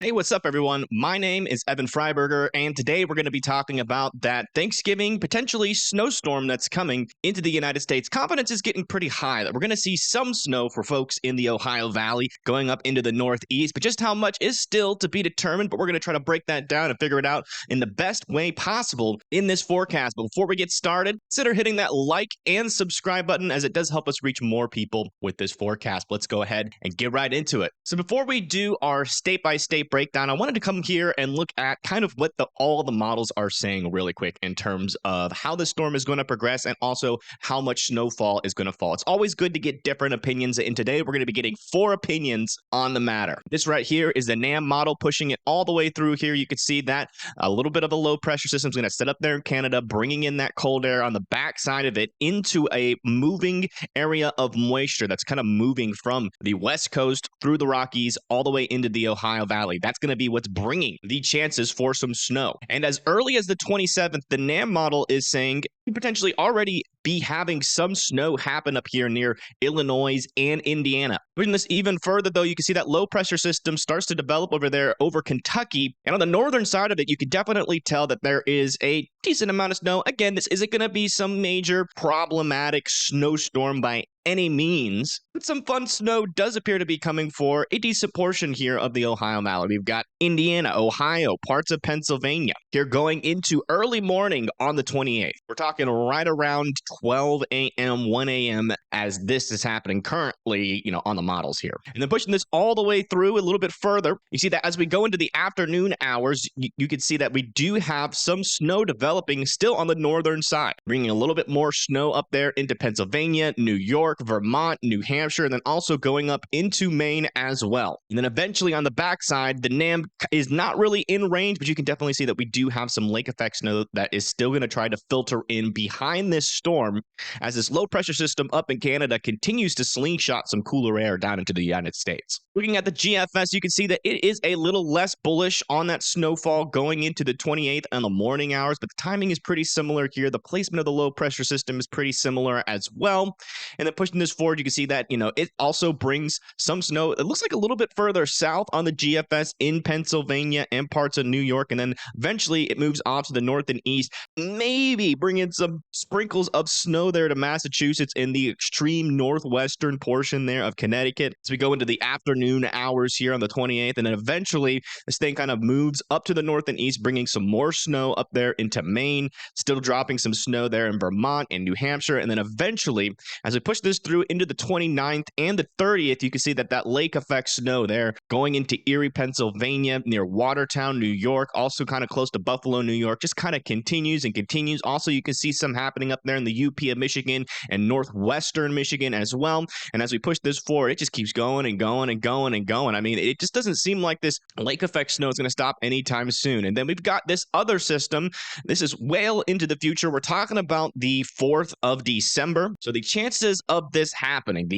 Hey, what's up, everyone? My name is Evan Freiberger, and today we're going to be talking about that Thanksgiving potentially snowstorm that's coming into the United States. Confidence is getting pretty high that we're going to see some snow for folks in the Ohio Valley going up into the Northeast, but just how much is still to be determined. But we're going to try to break that down and figure it out in the best way possible in this forecast. But before we get started, consider hitting that like and subscribe button as it does help us reach more people with this forecast. Let's go ahead and get right into it. So before we do our state-by-state breakdown, I wanted to come here and look at kind of what all the models are saying really quick in terms of how the storm is going to progress and also how much snowfall is going to fall. It's always good to get different opinions, and today we're going to be getting 4 opinions on the matter. This right here is the NAM model pushing it all the way through here. You can see that a little bit of a low pressure system is going to set up there in Canada, bringing in that cold air on the backside of it into a moving area of moisture that's kind of moving from the west coast through the Rockies all the way into the Ohio Valley. That's going to be what's bringing the chances for some snow. And as early as the 27th, the NAM model is saying you potentially already be having some snow happen up here near Illinois and Indiana. Pushing this even further, though, you can see that low pressure system starts to develop over there over Kentucky. And on the northern side of it, you can definitely tell that there is a decent amount of snow. Again, this isn't going to be some major problematic snowstorm by any means, but some fun snow does appear to be coming for a decent portion here of the Ohio Valley. We've got Indiana, Ohio, parts of Pennsylvania here going into early morning on the 28th. We're talking right around 12 a.m., 1 a.m. as this is happening currently, on the models here. And then pushing this all the way through a little bit further, you see that as we go into the afternoon hours, you can see that we do have some snow developing still on the northern side, bringing a little bit more snow up there into Pennsylvania, New York, Vermont, New Hampshire, and then also going up into Maine as well. And then eventually on the backside, the NAM is not really in range, but you can definitely see that we do have some lake effect snow that is still going to try to filter in behind this storm as this low pressure system up in Canada continues to slingshot some cooler air down into the United States. Looking at the GFS, you can see that it is a little less bullish on that snowfall going into the 28th and the morning hours, but the timing is pretty similar here. The placement of the low pressure system is pretty similar as well. And then pushing this forward, you can see that, it also brings some snow. It looks like a little bit further south on the GFS in Pennsylvania and parts of New York. And then eventually it moves off to the north and east, maybe bringing some sprinkles of snow there to Massachusetts in the extreme northwestern portion there of Connecticut as we go into the afternoon hours here on the 28th. And then eventually this thing kind of moves up to the north and east, bringing some more snow up there into Maine, still dropping some snow there in Vermont and New Hampshire. And then eventually, as we push this through into the 29th and the 30th, you can see that lake effect snow there going into Erie, Pennsylvania, near Watertown, New York, also kind of close to Buffalo, New York, just kind of continues and continues. Also, you can see some happening up there in the UP of Michigan and northwestern Michigan as well. And as we push this forward, it just keeps going and going and going and going. I mean, it just doesn't seem like this lake effect snow is going to stop anytime soon. And then we've got this other system. This is well into the future. We're talking about the 4th of December. So the chances of this happening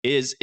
is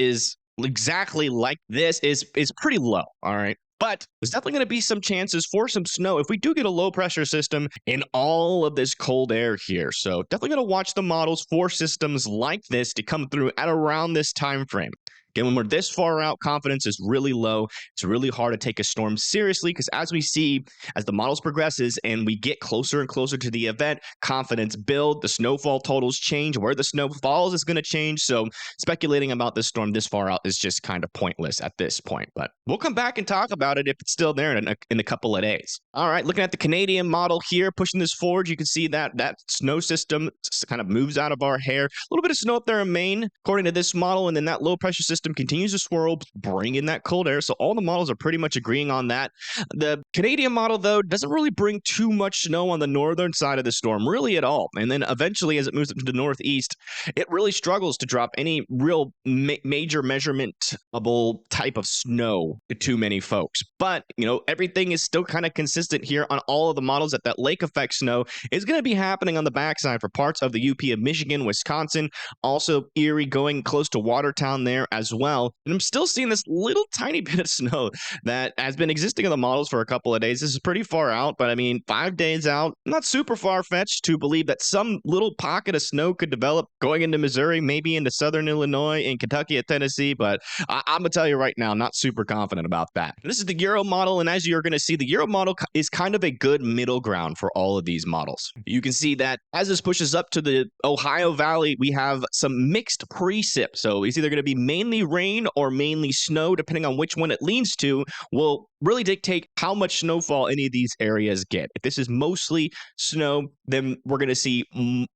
exactly like this is pretty low. All right. But there's definitely going to be some chances for some snow if we do get a low pressure system in all of this cold air here. So definitely going to watch the models for systems like this to come through at around this time frame. Again, when we're this far out, confidence is really low. It's really hard to take a storm seriously because as we see, as the models progresses and we get closer and closer to the event, confidence build, the snowfall totals change, where the snow falls is going to change. So speculating about this storm this far out is just kind of pointless at this point. But we'll come back and talk about it if it's still there in a couple of days. All right, looking at the Canadian model here, pushing this forward, you can see that snow system kind of moves out of our hair. A little bit of snow up there in Maine, according to this model, and then that low pressure system continues to swirl, bring in that cold air. So all the models are pretty much agreeing on that. The Canadian model, though, doesn't really bring too much snow on the northern side of the storm, really at all. And then eventually, as it moves up to the northeast, it really struggles to drop any real major measurementable type of snow to too many folks. But, everything is still kind of consistent here on all of the models that lake effect snow is going to be happening on the backside for parts of the UP of Michigan, Wisconsin, also Erie going close to Watertown there as as well. And I'm still seeing this little tiny bit of snow that has been existing in the models for a couple of days. This is pretty far out, but I mean, 5 days out, not super far-fetched to believe that some little pocket of snow could develop going into Missouri, maybe into southern Illinois, in Kentucky, and Tennessee, but I'm going to tell you right now, not super confident about that. This is the Euro model, and as you're going to see, the Euro model is kind of a good middle ground for all of these models. You can see that as this pushes up to the Ohio Valley, we have some mixed precip. So it's either going to be mainly rain or mainly snow, depending on which one it leans to, will really dictate how much snowfall any of these areas get. If this is mostly snow, then we're going to see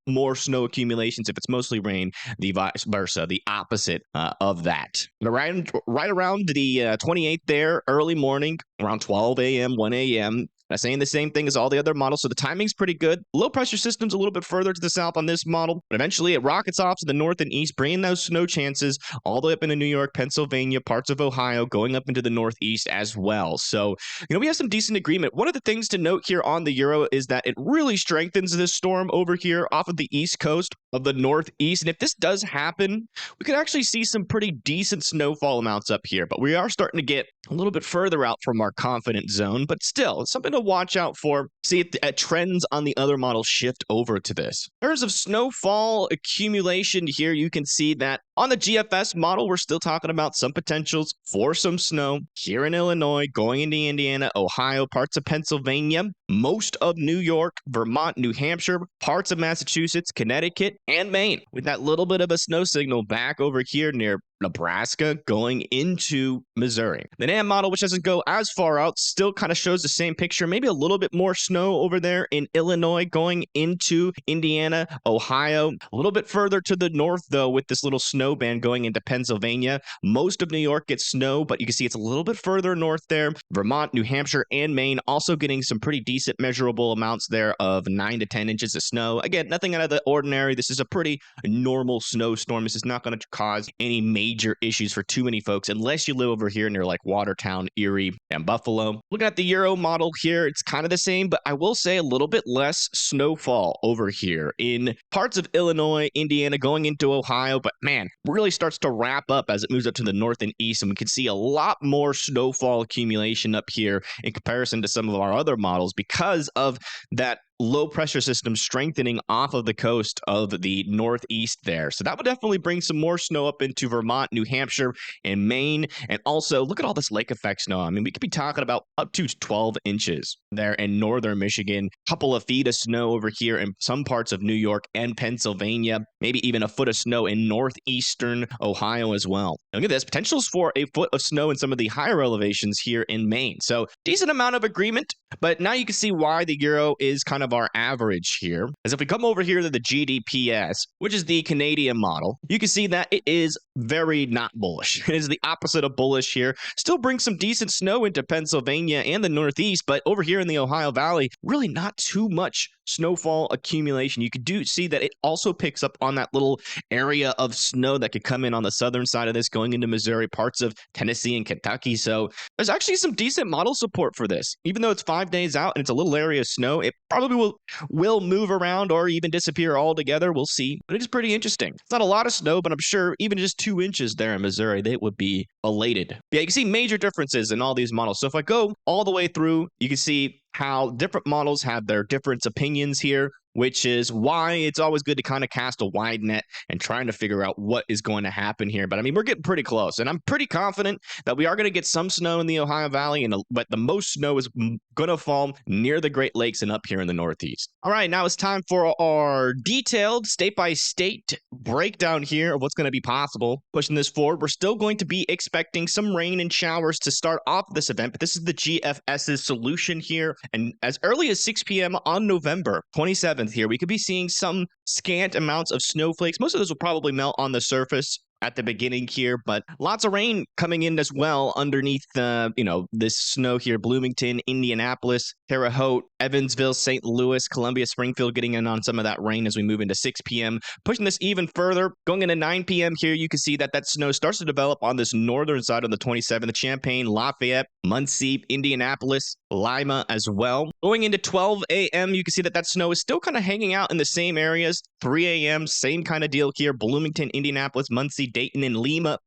more snow accumulations. If it's mostly rain, the vice versa, the opposite of that. Right around the 28th there, early morning, around 12 a.m., 1 a.m., saying the same thing as all the other models, so the timing's pretty good. Low pressure system's a little bit further to the south on this model, but eventually it rockets off to the north and east, bringing those snow chances all the way up into New York, Pennsylvania, parts of Ohio, going up into the northeast as well. So, we have some decent agreement. One of the things to note here on the Euro is that it really strengthens this storm over here off of the east coast of the northeast, and if this does happen, we could actually see some pretty decent snowfall amounts up here, but we are starting to get a little bit further out from our confidence zone, but still, it's something to watch out for. See if the trends on the other models shift over to this. In terms of snowfall accumulation here, you can see that on the GFS model, we're still talking about some potentials for some snow here in Illinois, going into Indiana, Ohio, parts of Pennsylvania, most of New York, Vermont, New Hampshire, parts of Massachusetts, Connecticut, and Maine, with that little bit of a snow signal back over here near Nebraska going into Missouri. The NAM model, which doesn't go as far out, still kind of shows the same picture, maybe a little bit more snow over there in Illinois going into Indiana, Ohio. A little bit further to the north, though, with this little snow band going into Pennsylvania. Most of New York gets snow, but you can see it's a little bit further north there. Vermont, New Hampshire, and Maine also getting some pretty decent measurable amounts there of 9 to 10 inches of snow. Again, nothing out of the ordinary. This is a pretty normal snowstorm. This is not going to cause any major issues for too many folks unless you live over here near like Watertown, Erie, and Buffalo. Looking at the Euro model here, it's kind of the same, but I will say a little bit less snowfall over here in parts of Illinois, Indiana, going into Ohio, but man, really starts to wrap up as it moves up to the north and east, and we can see a lot more snowfall accumulation up here in comparison to some of our other models because of that low pressure system strengthening off of the coast of the northeast there. So that would definitely bring some more snow up into Vermont, New Hampshire, and Maine. And also, look at all this lake effect snow. I mean, we could be talking about up to 12 inches there in northern Michigan, a couple of feet of snow over here in some parts of New York and Pennsylvania, maybe even a foot of snow in northeastern Ohio as well. And look at this, potentials for a foot of snow in some of the higher elevations here in Maine. So decent amount of agreement, but now you can see why the Euro is kind of our average here. As if we come over here to the GDPS, which is the Canadian model, you can see that it is very not bullish. It is the opposite of bullish here. Still brings some decent snow into Pennsylvania and the Northeast, but over here in the Ohio Valley, really not too much snowfall accumulation. You could see that it also picks up on that little area of snow that could come in on the southern side of this going into Missouri, parts of Tennessee and Kentucky. So there's actually some decent model support for this. Even though it's 5 days out and it's a little area of snow, it probably will move around or even disappear altogether. We'll see, but it is pretty interesting. It's not a lot of snow, but I'm sure even just 2 inches there in Missouri, they would be elated. Yeah, you can see major differences in all these models. So if I go all the way through, you can see how different models have their different opinions here, which is why it's always good to kind of cast a wide net and trying to figure out what is going to happen here. But I mean, we're getting pretty close, and I'm pretty confident that we are going to get some snow in the Ohio Valley, but the most snow is going to fall near the Great Lakes and up here in the Northeast. All right, now it's time for our detailed state-by-state breakdown here of what's going to be possible. Pushing this forward, we're still going to be expecting some rain and showers to start off this event, but this is the GFS's solution here. And as early as 6 p.m. on November 27th here, we could be seeing some scant amounts of snowflakes. Most of those will probably melt on the surface at the beginning here, but lots of rain coming in as well underneath this snow here. Bloomington, Indianapolis, Terre Haute, Evansville, St. Louis, Columbia, Springfield getting in on some of that rain as we move into 6 p.m. Pushing this even further, going into 9 p.m. here, you can see that snow starts to develop on this northern side on the 27th, Champaign, Lafayette, Muncie, Indianapolis, Lima as well. Going into 12 a.m., you can see that snow is still kind of hanging out in the same areas. 3 a.m., same kind of deal here. Bloomington, Indianapolis, Muncie, Dayton and Lima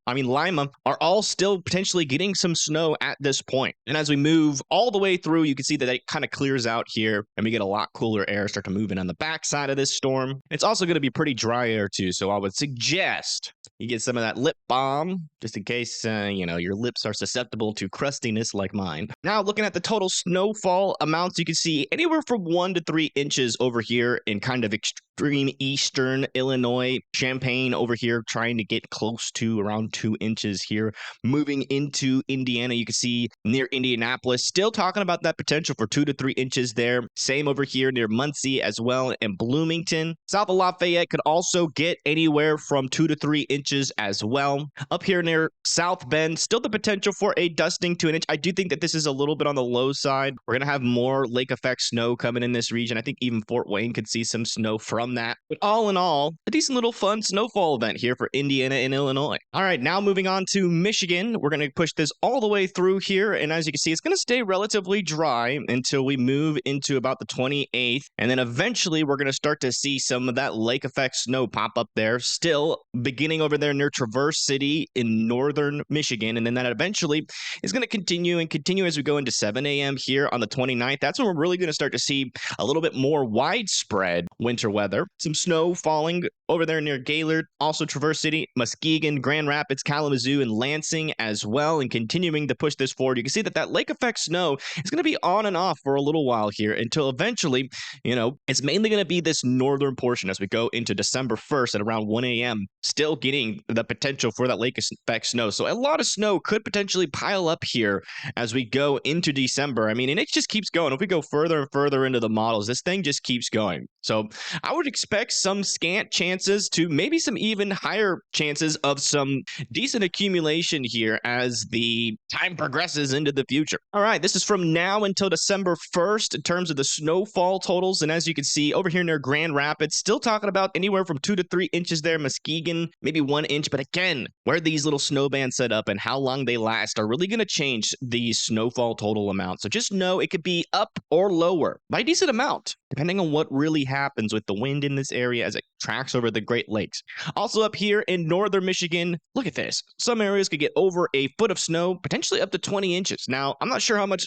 are all still potentially getting some snow at this point. And as we move all the way through, you can see that it kind of clears out here and we get a lot cooler air start to move in on the backside of this storm. It's also going to be pretty dry air too, so I would suggest you get some of that lip balm just in case, your lips are susceptible to crustiness like mine. Now, looking at the total snowfall amounts, you can see anywhere from 1 to 3 inches over here in kind of extreme eastern Illinois. Champaign over here trying to get close to around 2 inches here. Moving into Indiana, you can see near Indianapolis, still talking about that potential for 2 to 3 inches there. Same over here near Muncie as well, and Bloomington. South of Lafayette could also get anywhere from 2 to 3 inches as well. Up here near South Bend, still the potential for a dusting to an inch. I do think that this is a little bit on the low side. We're going to have more lake effect snow coming in this region. I think even Fort Wayne could see some snow from that. But all in all, a decent little fun snowfall event here for Indiana and Illinois. All right, now moving on to Michigan. We're going to push this all the way through here. And as you can see, it's going to stay relatively dry until we move into about the 28th. And then eventually we're going to start to see some of that lake effect snow pop up there. Still beginning over there near Traverse City in northern Michigan. And then that eventually is going to continue as we go into 7 a.m. here on the 29th. That's when we're really going to start to see a little bit more widespread winter weather. Some snow falling over there near Gaylord, also Traverse City, Muskegon, Grand Rapids, Kalamazoo, and Lansing as well. And continuing to push this forward, you can see that lake effect snow is going to be on and off for a little while here until eventually, it's mainly going to be this northern portion as we go into December 1st at around 1 a.m. Still getting the potential for that lake effect snow. So a lot of snow could potentially pile up here as we go into December. And it just keeps going. If we go further and further into the models, this thing just keeps going. So I would expect some scant chances to maybe some even higher chances of some decent accumulation here as the time progresses into the future. All right, this is from now until December 1st in terms of the snowfall totals. And as you can see over here near Grand Rapids, still talking about anywhere from 2 to 3 inches there. Muskegon, maybe 1 inch. But again, where these little snow bands set up and how long they last are really going to change the snowfall total amount. So just know it could be up or lower by a decent amount, depending on what really happens with the wind in this area as it tracks over the Great Lakes. Also up here in northern Michigan, look at this. Some areas could get over a foot of snow, potentially up to 20 inches. Now, I'm not sure how much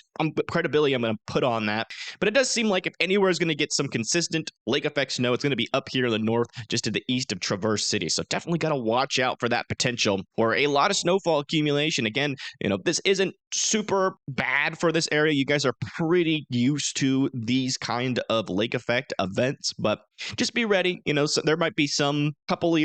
credibility I'm going to put on that, but it does seem like if anywhere is going to get some consistent lake effect snow, it's going to be up here in the north, just to the east of Traverse City. So definitely got to watch out for that potential for a lot of snowfall accumulation. Again, this isn't super bad for this area. You guys are pretty used to these kind of lake effect events, but just be ready. So there might be some couple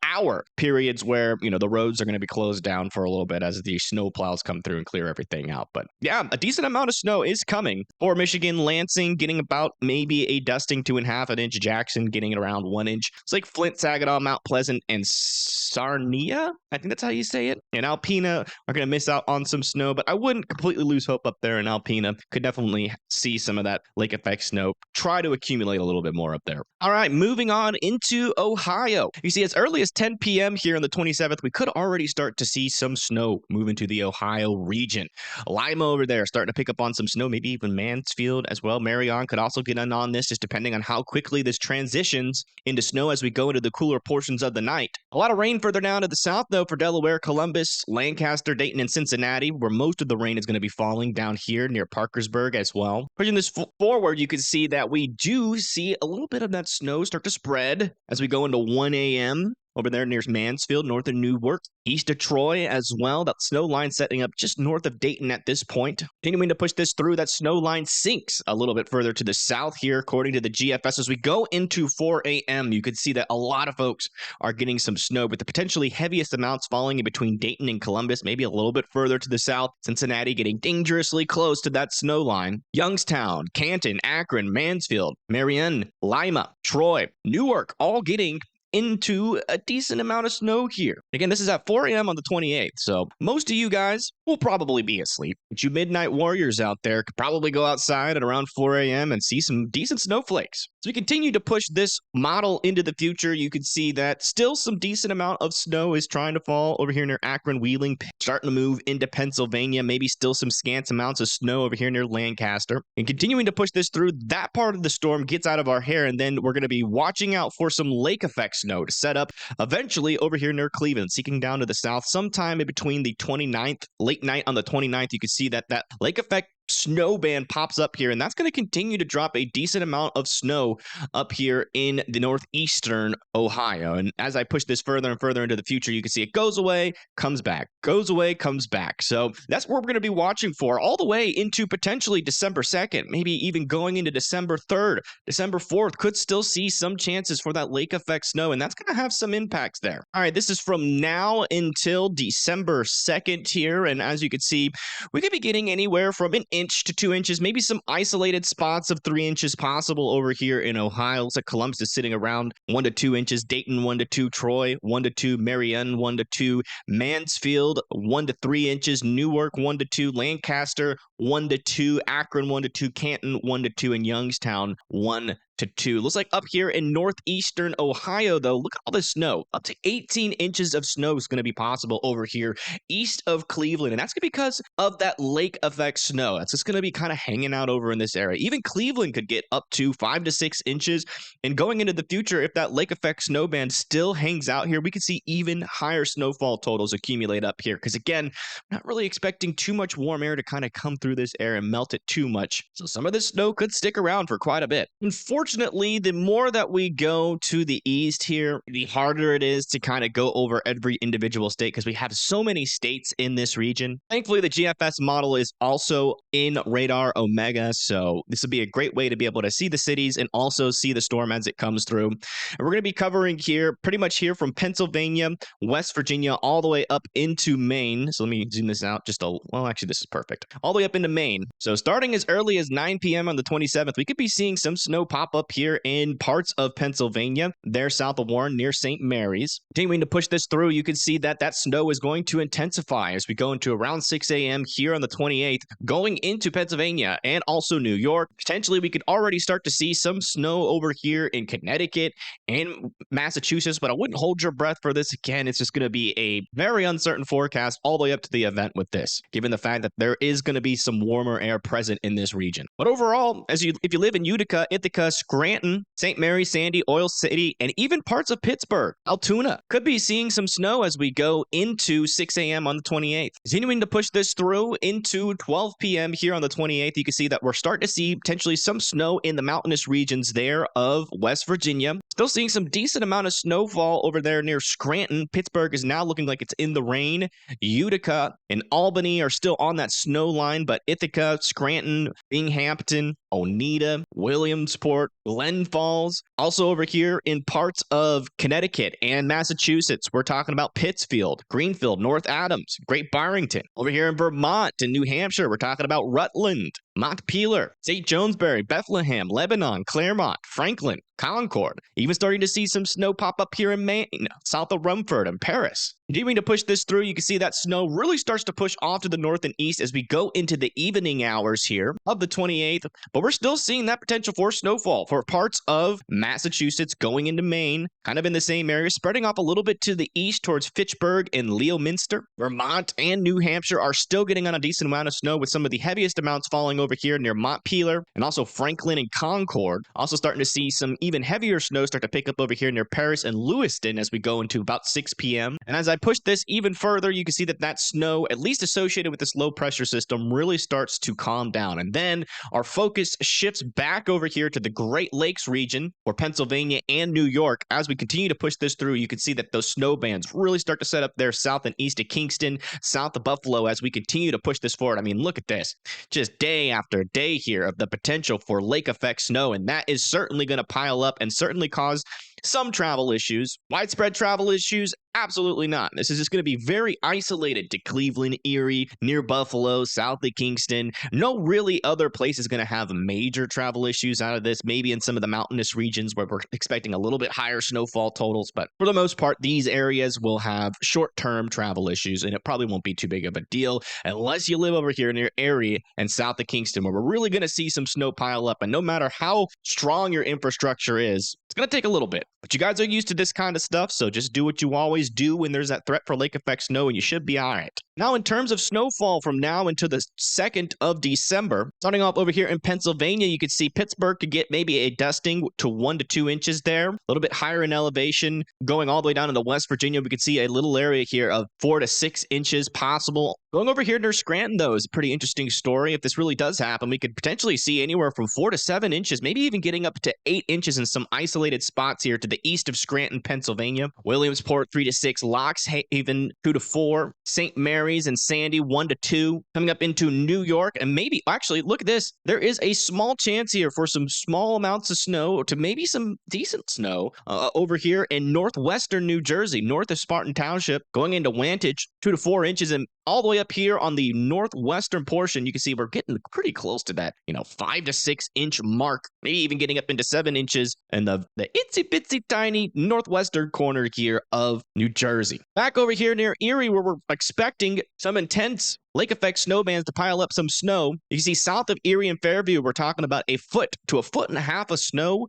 hour periods where the roads are going to be closed down for a little bit as the snow plows come through and clear everything out. But yeah, a decent amount of snow is coming for Michigan. Lansing getting about maybe a dusting 2.5 inch. Jackson getting it around 1 inch. It's like Flint, Saginaw, Mount Pleasant, and Sarnia, I think that's how you say it, and Alpena are going to miss out on some snow, but I wouldn't completely lose hope up there in Alpena. Could definitely see some of that lake effect snow try to accumulate a little bit more up there. All right, moving on into Ohio. You see, as early as 10 p.m. here on the 27th, we could already start to see some snow move into the Ohio region. Lima over there starting to pick up on some snow, maybe even Mansfield as well. Marion could also get in on this, just depending on how quickly this transitions into snow as we go into the cooler portions of the night. A lot of rain further down to the south, though, for Delaware, Columbus, Lancaster, Dayton, and Cincinnati, where most of the rain is going to be falling down here near Parkersburg as well. Pushing this forward, you can see that we do see a little bit of that snow start to spread as we go into 1 a.m. over there near Mansfield, north of Newark, east of Troy as well. That snow line setting up just north of Dayton at this point. Continuing to push this through, that snow line sinks a little bit further to the south here, according to the GFS. As we go into 4 a.m., you can see that a lot of folks are getting some snow, but the potentially heaviest amounts falling in between Dayton and Columbus, maybe a little bit further to the south. Cincinnati getting dangerously close to that snow line. Youngstown, Canton, Akron, Mansfield, Marion, Lima, Troy, Newark, all getting into a decent amount of snow here. Again, this is at 4 a.m. on the 28th, so most of you guys will probably be asleep. But you midnight warriors out there could probably go outside at around 4 a.m. and see some decent snowflakes. So we continue to push this model into the future. You can see that still some decent amount of snow is trying to fall over here near Akron, Wheeling, starting to move into Pennsylvania. Maybe still some scant amounts of snow over here near Lancaster. And continuing to push this through, that part of the storm gets out of our hair, and then we're going to be watching out for some lake effect snow to set up eventually over here near Cleveland, seeking down to the south. Sometime in between the 29th, late night on the 29th, you can see that lake effect snow band pops up here, and that's going to continue to drop a decent amount of snow up here in the northeastern Ohio. And as I push this further and further into the future, you can see it goes away, comes back, goes away, comes back. So that's what we're going to be watching for all the way into potentially December 2nd, maybe even going into December 3rd, December 4th. Could still see some chances for that lake effect snow, and that's going to have some impacts there. All right, this is from now until December 2nd here, and as you can see, we could be getting anywhere from an inch to 2 inches, maybe some isolated spots of 3 inches possible over here in Ohio. Looks like Columbus is sitting around 1 to 2 inches, Dayton 1 to 2, Troy 1 to 2, Marion 1 to 2, Mansfield 1 to 3 inches, Newark 1 to 2, Lancaster 1 to 2, Akron 1 to 2, Canton 1 to 2, and Youngstown 1 to 2. Looks like up here in northeastern Ohio, though, look at all this snow. Up to 18 inches of snow is going to be possible over here east of Cleveland, and that's because of that lake effect snow. That's just going to be kind of hanging out over in this area. Even Cleveland could get up to 5 to 6 inches, and going into the future, if that lake effect snow band still hangs out here, we could see even higher snowfall totals accumulate up here, because again, I'm not really expecting too much warm air to kind of come through this air and melt it too much. So some of this snow could stick around for quite a bit. Unfortunately, the more that we go to the east here, the harder it is to kind of go over every individual state because we have so many states in this region. Thankfully, the GFS model is also in Radar Omega, so this would be a great way to be able to see the cities and also see the storm as it comes through. And we're going to be covering here, pretty much here from Pennsylvania, West Virginia, all the way up into Maine. So let me zoom this out well, actually, this is perfect. All the way up into Maine. So starting as early as 9 p.m. on the 27th, we could be seeing some snow pop up here in parts of Pennsylvania, there south of Warren near St. Mary's. Continuing to push this through, you can see that snow is going to intensify as we go into around 6 a.m. here on the 28th, going into Pennsylvania and also New York. Potentially, we could already start to see some snow over here in Connecticut and Massachusetts, but I wouldn't hold your breath for this. Again, it's just going to be a very uncertain forecast all the way up to the event with this, given the fact that there is going to be some warmer air present in this region. But overall, if you live in Utica, Ithaca, Scranton, St. Mary, Sandy, Oil City, and even parts of Pittsburgh, Altoona, could be seeing some snow as we go into 6 a.m. on the 28th. Continuing to push this through into 12 p.m. here on the 28th, you can see that we're starting to see potentially some snow in the mountainous regions there of West Virginia. Still seeing some decent amount of snowfall over there near Scranton. Pittsburgh is now looking like it's in the rain. Utica and Albany are still on that snow line, but Ithaca, Scranton, Binghamton, Oneida, Williamsport, Glen Falls, also over here in parts of Connecticut and Massachusetts. We're talking about Pittsfield, Greenfield, North Adams, Great Barrington. Over here in Vermont and New Hampshire, we're talking about Rutland, Montpelier, St. Jonesbury, Bethlehem, Lebanon, Claremont, Franklin, Concord. Even starting to see some snow pop up here in Maine, south of Rumford and Paris. Continuing to push this through, you can see that snow really starts to push off to the north and east as we go into the evening hours here of the 28th. But we're still seeing that potential for snowfall for parts of Massachusetts going into Maine, kind of in the same area, spreading off a little bit to the east towards Fitchburg and Leominster. Vermont and New Hampshire are still getting on a decent amount of snow, with some of the heaviest amounts falling over here near Montpelier and also Franklin and Concord. Also starting to see some even heavier snow start to pick up over here near Paris and Lewiston as we go into about 6 p.m. And as I push this even further, you can see that snow, at least associated with this low pressure system, really starts to calm down. And then our focus shifts back over here to the Great Lakes region for Pennsylvania and New York. As we continue to push this through, you can see that those snow bands really start to set up there south and east of Kingston, south of Buffalo as we continue to push this forward. I mean, look at this. Just day after day here of the potential for lake effect snow, and that is certainly going to pile up and certainly cause some travel issues. Widespread travel issues? Absolutely not. This is just going to be very isolated to Cleveland, Erie, near Buffalo, south of Kingston. No really other place is going to have major travel issues out of this, maybe in some of the mountainous regions where we're expecting a little bit higher snowfall totals. But for the most part, these areas will have short-term travel issues, and it probably won't be too big of a deal unless you live over here near Erie and south of Kingston, where we're really going to see some snow pile up. And no matter how strong your infrastructure is, it's going to take a little bit, but you guys are used to this kind of stuff, so just do what you always do when there's that threat for lake effect snow, and you should be all right. Now, in terms of snowfall from now until the 2nd of December, starting off over here in Pennsylvania, you can see Pittsburgh could get maybe a dusting to 1 to 2 inches there, a little bit higher in elevation. Going all the way down into West Virginia, we could see a little area here of 4 to 6 inches possible. Going over here near Scranton, though, is a pretty interesting story. If this really does happen, we could potentially see anywhere from 4 to 7 inches, maybe even getting up to 8 inches in some isolated spots here to the east of Scranton, Pennsylvania. Williamsport, 3 to 6. Loxhaven, 2 to 4. St. Mary's and Sandy, 1 to 2. Coming up into New York, and maybe, actually, look at this. There is a small chance here for some small amounts of snow to maybe some decent snow over here in northwestern New Jersey, north of Spartan Township, going into Wantage, 2 to 4 inches, and all the way up here on the northwestern portion, you can see we're getting pretty close to that, 5 to 6 inch mark, maybe even getting up into 7 inches in the itsy bitsy tiny northwestern corner here of New Jersey. Back over here near Erie, where we're expecting some intense lake effect snow bands to pile up some snow. You can see south of Erie and Fairview, we're talking about a foot to a foot and a half of snow.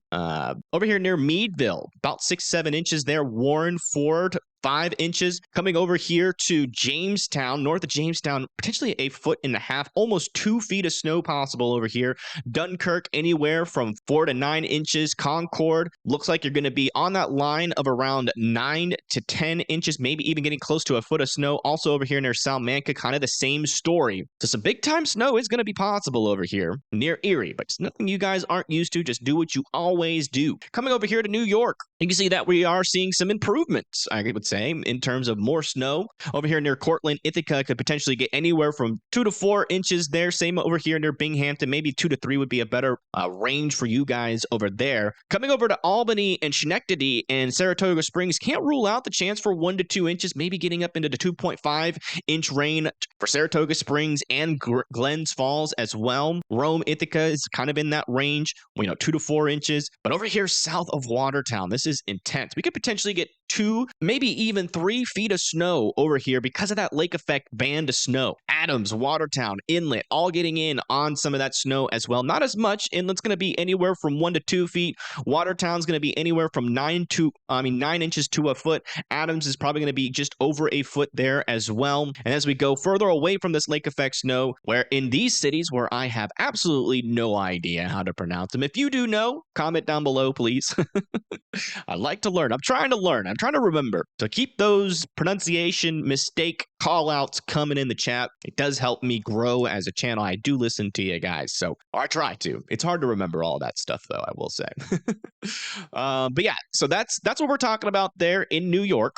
Over here near Meadville, about 6-7 inches there. Warren, Ford, 5 inches. Coming over here to Jamestown, north of Jamestown, potentially a foot and a half, almost 2 feet of snow possible over here. Dunkirk, anywhere from 4 to 9 inches. Concord, looks like you're going to be on that line of around 9 to 10 inches, maybe even getting close to a foot of snow. Also over here near Salamanca, kind of the same story. So some big time snow is going to be possible over here near Erie, but it's nothing you guys aren't used to. Just do what you always do. Coming over here to New York, you can see that we are seeing some improvements, I would say, in terms of more snow. Over here near Cortland, Ithaca could potentially get anywhere from 2 to 4 inches there. Same over here near Binghamton, maybe 2 to 3 would be a better range for you guys over there. Coming over to Albany and Schenectady and Saratoga Springs, can't rule out the chance for 1 to 2 inches, maybe getting up into the 2.5 inch rain for Saratoga Springs and Glens Falls as well. Rome, Ithaca is kind of in that range, 2 to 4 inches. But over here south of Watertown, this is intense. We could potentially get 2, maybe even 3 feet of snow over here because of that lake effect band of snow. Adams, Watertown, Inlet, all getting in on some of that snow as well. Not as much. Inlet's going to be anywhere from 1 to 2 feet. Watertown's going to be anywhere from 9 inches to a foot. Adams is probably going to be just over a foot there as well. And as we go further away from this lake effect snow, where in these cities where I have absolutely no idea how to pronounce them, if you do know, comment down below, please. I like to learn. I'm trying to learn. I'm trying to remember. So keep those pronunciation mistake call outs coming in the chat. It does help me grow as a channel. I do listen to you guys, so I try to. It's hard to remember all that stuff, though, I will say. But yeah, so that's what we're talking about there in New York.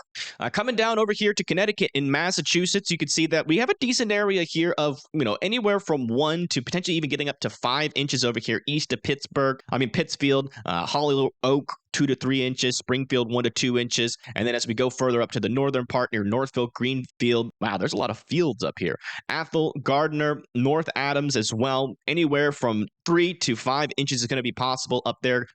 Coming down over here to Connecticut and Massachusetts, you can see that we have a decent area here of, anywhere from 1 to potentially even getting up to 5 inches over here east of Pittsfield, Hollyoak, 2 to 3 inches, Springfield 1 to 2 inches, and then as we go further up to the northern part near Northfield, Greenfield, wow, there's a lot of fields up here. Athol, Gardner, North Adams as well, anywhere from 3 to 5 inches is going to be possible up there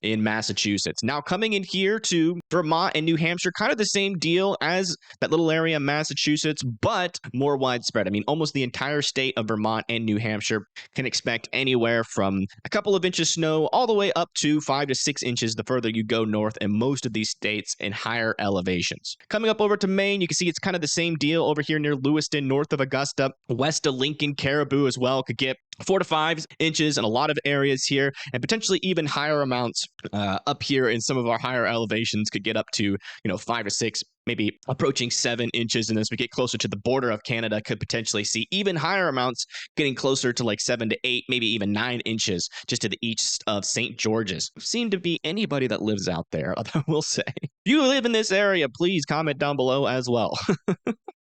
in Massachusetts. Now coming in here to Vermont and New Hampshire, kind of the same deal as that little area in Massachusetts, but more widespread. I mean, almost the entire state of Vermont and New Hampshire can expect anywhere from a couple of inches snow all the way up to 5 to 6 inches the further you go north in most of these states in higher elevations. Coming up over to Maine, you can see it's kind of the same deal over here near Lewiston, north of Augusta, west of Lincoln. Caribou as well could get 4 to 5 inches in a lot of areas here, and potentially even higher amounts up here in some of our higher elevations could get up to 5 to 6, maybe approaching 7 inches. And as we get closer to the border of Canada, could potentially see even higher amounts getting closer to like 7 to 8, maybe even 9 inches just to the east of St. George's. Seem to be anybody that lives out there, I will say. If you live in this area, please comment down below as well.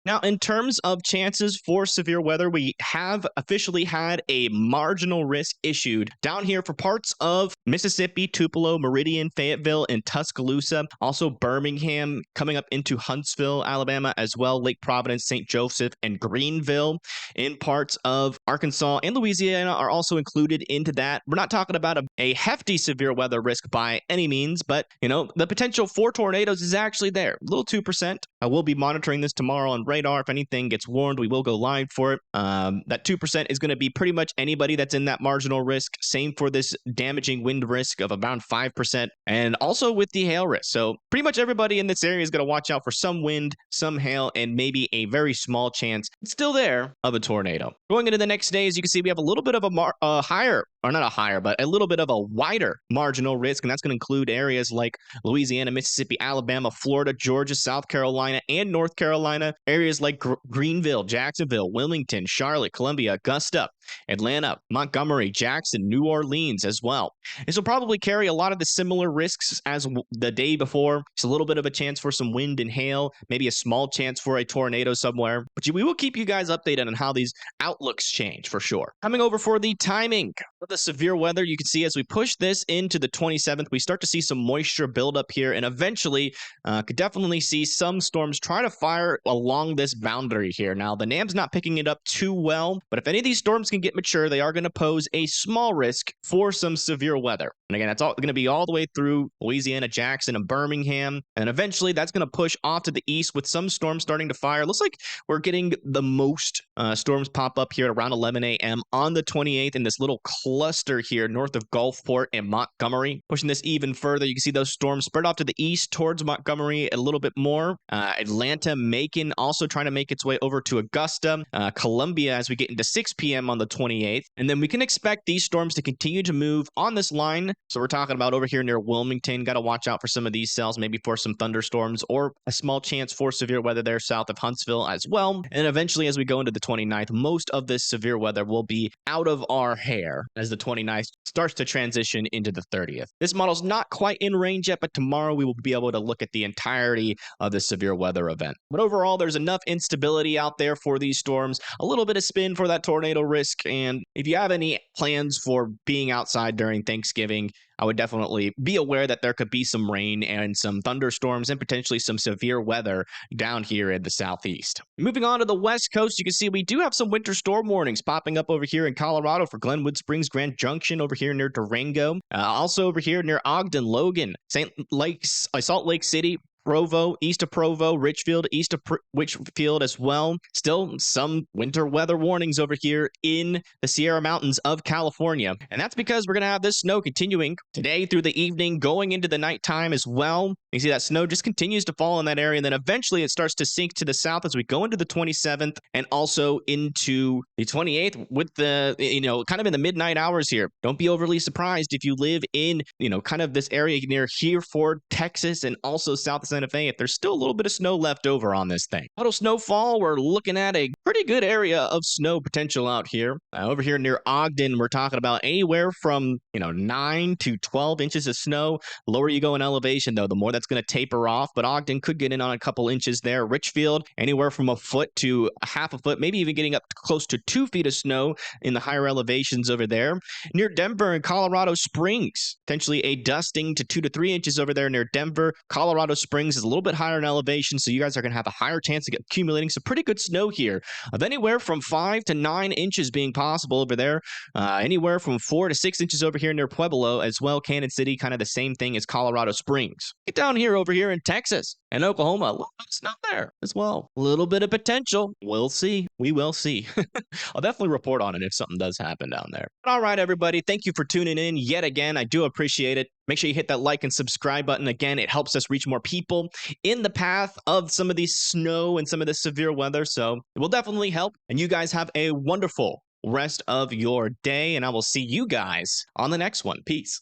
Now, in terms of chances for severe weather, we have officially had a marginal risk issued down here for parts of Mississippi, Tupelo, Meridian, Fayetteville, and Tuscaloosa. Also Birmingham, coming up into Huntsville, Alabama as well. Lake Providence, St. Joseph, and Greenville. In parts of Arkansas and Louisiana are also included into that. We're not talking about a hefty severe weather risk by any means, but, the potential for tornadoes is actually there. A little 2%. I will be monitoring this tomorrow on radar. If anything gets warned, we will go live for it. That 2% is going to be pretty much anybody that's in that marginal risk. Same for this damaging wind wind risk of around 5%, and also with the hail risk. So pretty much everybody in this area is going to watch out for some wind, some hail, and maybe a very small chance, it's still there, of a tornado. Going into the next day, as you can see, we have a little bit of a higher, or not a higher, but a little bit of a wider marginal risk, and that's going to include areas like Louisiana, Mississippi, Alabama, Florida, Georgia, South Carolina, and North Carolina. Areas like Greenville, Jacksonville, Wilmington, Charlotte, Columbia, Augusta, Atlanta, Montgomery, Jackson, New Orleans as well. This will probably carry a lot of the similar risks as the day before. It's a little bit of a chance for some wind and hail, maybe a small chance for a tornado somewhere. But we will keep you guys updated on how these outlooks change for sure. Coming over for the timing of the severe weather, you can see as we push this into the 27th, we start to see some moisture build up here, and eventually could definitely see some storms try to fire along this boundary here. Now, the NAM's not picking it up too well, but if any of these storms can get mature, they are going to pose a small risk for some severe weather. And again, that's all going to be all the way through Louisiana, Jackson, and Birmingham. And eventually that's going to push off to the east with some storms starting to fire. Looks like we're getting the most storms pop up here at around 11 a.m. on the 28th in this little cluster here north of Gulfport and Montgomery. Pushing this even further, you can see those storms spread off to the east towards Montgomery a little bit more. Atlanta, Macon also trying to make its way over to Augusta. Columbia as we get into 6 p.m. on the 28th. And then we can expect these storms to continue to move on this line. So we're talking about over here near Wilmington. Got to watch out for some of these cells, maybe for some thunderstorms or a small chance for severe weather there south of Huntsville as well. And eventually, as we go into the 29th, most of this severe weather will be out of our hair as the 29th starts to transition into the 30th. This model's not quite in range yet, but tomorrow we will be able to look at the entirety of the severe weather event. But overall, there's enough instability out there for these storms, a little bit of spin for that tornado risk. And if you have any plans for being outside during Thanksgiving, I would definitely be aware that there could be some rain and some thunderstorms and potentially some severe weather down here in the southeast. Moving on to the west coast, you can see we do have some winter storm warnings popping up over here in Colorado for Glenwood Springs, Grand Junction over here near Durango. Also over here near Ogden, Logan, Salt Lake City, Provo, east of Provo, Richfield, east of Richfield as well. Still some winter weather warnings over here in the Sierra Mountains of California. And that's because we're going to have this snow continuing today through the evening, going into the nighttime as well. You see that snow just continues to fall in that area, and then eventually it starts to sink to the south as we go into the 27th and also into the 28th with the, kind of in the midnight hours here. Don't be overly surprised if you live in, kind of this area near Hereford, Texas, and also south of Santa Fe, if there's still a little bit of snow left over on this thing. Total snowfall, we're looking at a pretty good area of snow potential out here. Over here near Ogden, we're talking about anywhere from, 9 to 12 inches of snow. The lower you go in elevation, though, the more that's going to taper off, but Ogden could get in on a couple inches there. Richfield, anywhere from a foot to a half a foot, maybe even getting up close to 2 feet of snow in the higher elevations over there. Near Denver and Colorado Springs, potentially a dusting to 2 to 3 inches over there near Denver. Colorado Springs is a little bit higher in elevation, so you guys are going to have a higher chance of accumulating some pretty good snow here of anywhere from 5 to 9 inches being possible over there. Anywhere from 4 to 6 inches over here near Pueblo as well. Kansas City, kind of the same thing as Colorado Springs. Get down here over here in Texas and Oklahoma, a little bit of snow there as well. A little bit of potential. We'll see. We will see. I'll definitely report on it if something does happen down there. But all right, everybody. Thank you for tuning in yet again. I do appreciate it. Make sure you hit that like and subscribe button. Again, it helps us reach more people in the path of some of these snow and some of this severe weather. So it will definitely help. And you guys have a wonderful rest of your day. And I will see you guys on the next one. Peace.